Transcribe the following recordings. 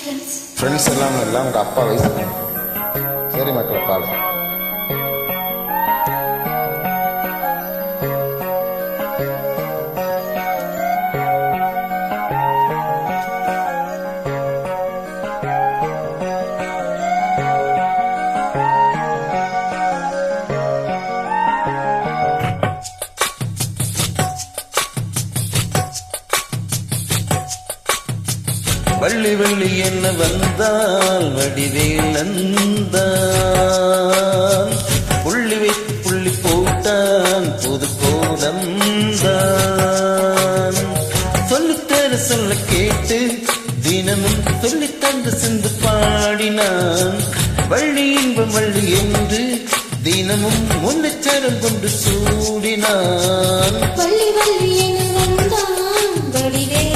Friends எல்லாம் உங்கள் அப்பா வயசு. சரி மக்களை பாடு. வள்ளி வள்ளி என்ன வந்தால் வடிவேல் அந்தான், புள்ளி வைத்து புள்ளி போட்டான் புது கோலம்தான். சொல்லித்தர சொல்ல கேட்டு தினமும் சொல்லி தந்து சிந்து பாடினான். வள்ளி இன்பம் வள்ளி என்று தினமும் முன்னச்சரம் கொண்டு சூடினான். வள்ளி வள்ளி என வந்தான் வடிவேல்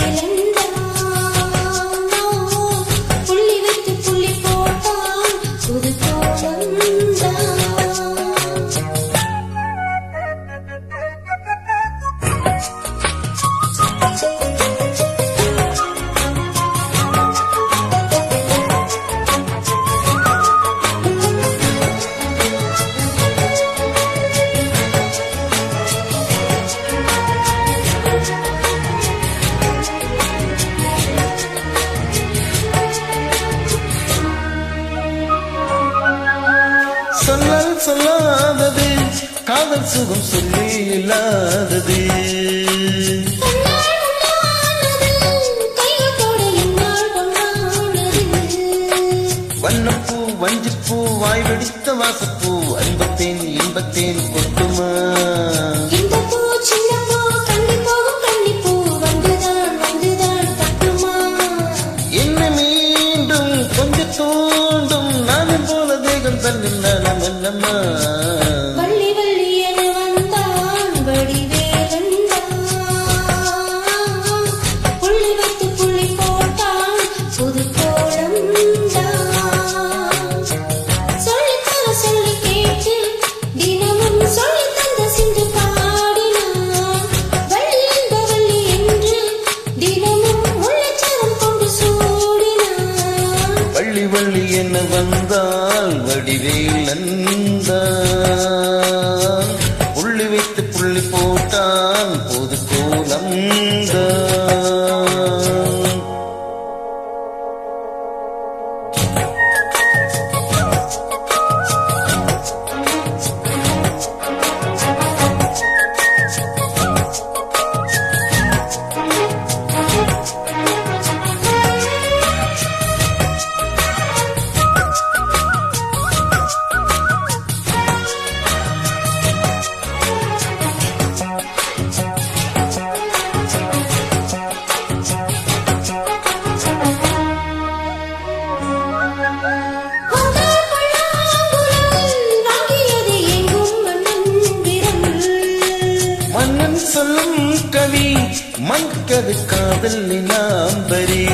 சொல்லால் சொல்லாதது காதல் சுகம் சொல்லி இல்லாதது. வண்ணப்பூ வஞ்சிப்பூ வாய் வெடித்த வாசப்பூ அன்பத்தேன் இன்பத்தேன் கொட்டுமா. என்ன மீண்டும் கொஞ்சம் தூண்டும் நானும் போல தேகம் தன்னில் நானும் என்னம்மா. வள்ளி வள்ளி என வந்தான் வடிவேல் புள்ளி வைத்து புள்ளி போட்டான் புது கோலம்தான். சொல்லித்தர சொல்லி கேட்டு தினமும் சொல்லி தந்த சிந்து பாடினான். வள்ளி என்ப வள்ளி என்று தினமும் உள்ளச்சரம் கொண்டு சூடினான். வள்ளி வள்ளி என்ன வந்தால் வடிவேல் அந்தான், புள்ளி வைத்து புள்ளி போட்டான் புது கோலம்தான். மன்னன் சொல்லும் கவி மன்கது காதல் நிலாம்பரி.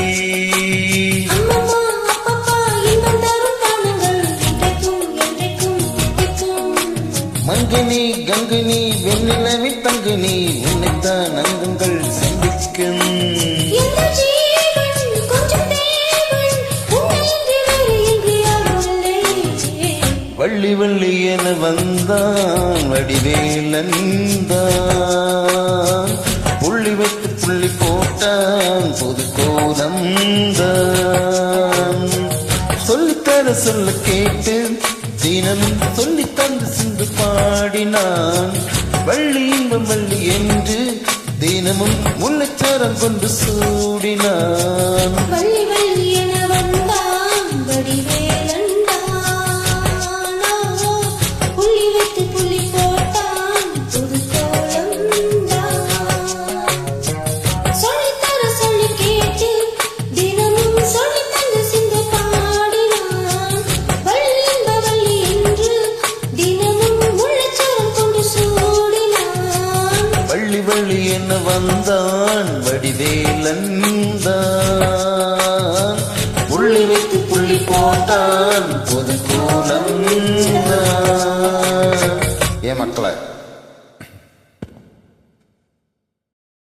மங்கினி கங்கினி வெண்ணிலவி தங்கினி உன்னைத்தான் அங்கங்கள் சந்திக்கும். வள்ளி வள்ளி என வந்தான் வடிவேல் அந்தான், புள்ளி வைத்து புள்ளி போட்டான் புது கோலம்தான். சொல்லித்தர சொல்ல கேட்டு தினமும் சொல்லி தந்து சிந்து பாடினான். வள்ளி இன்பம் வள்ளி என்று தினமும் முன்னச்சரம் கொண்டு சூடினான். வள்ளி வள்ளி என வந்தான் வடிவேல் புள்ளி வைத்து புள்ளி போட்டான் புது கோலம்தான். சொல்லித்தர சொல்லி கேட்டு தினமும் சொல்லி தந்து சிந்து பாடினான். வள்ளி என்ப வள்ளி என்று தினமும் உள்ளச்சரம் கொண்டு சூடினான். வள்ளி வள்ளி என்ன வந்தான் வடிவேல் அந்தான், புள்ளி வைத்து புள்ளி போட்டான் புது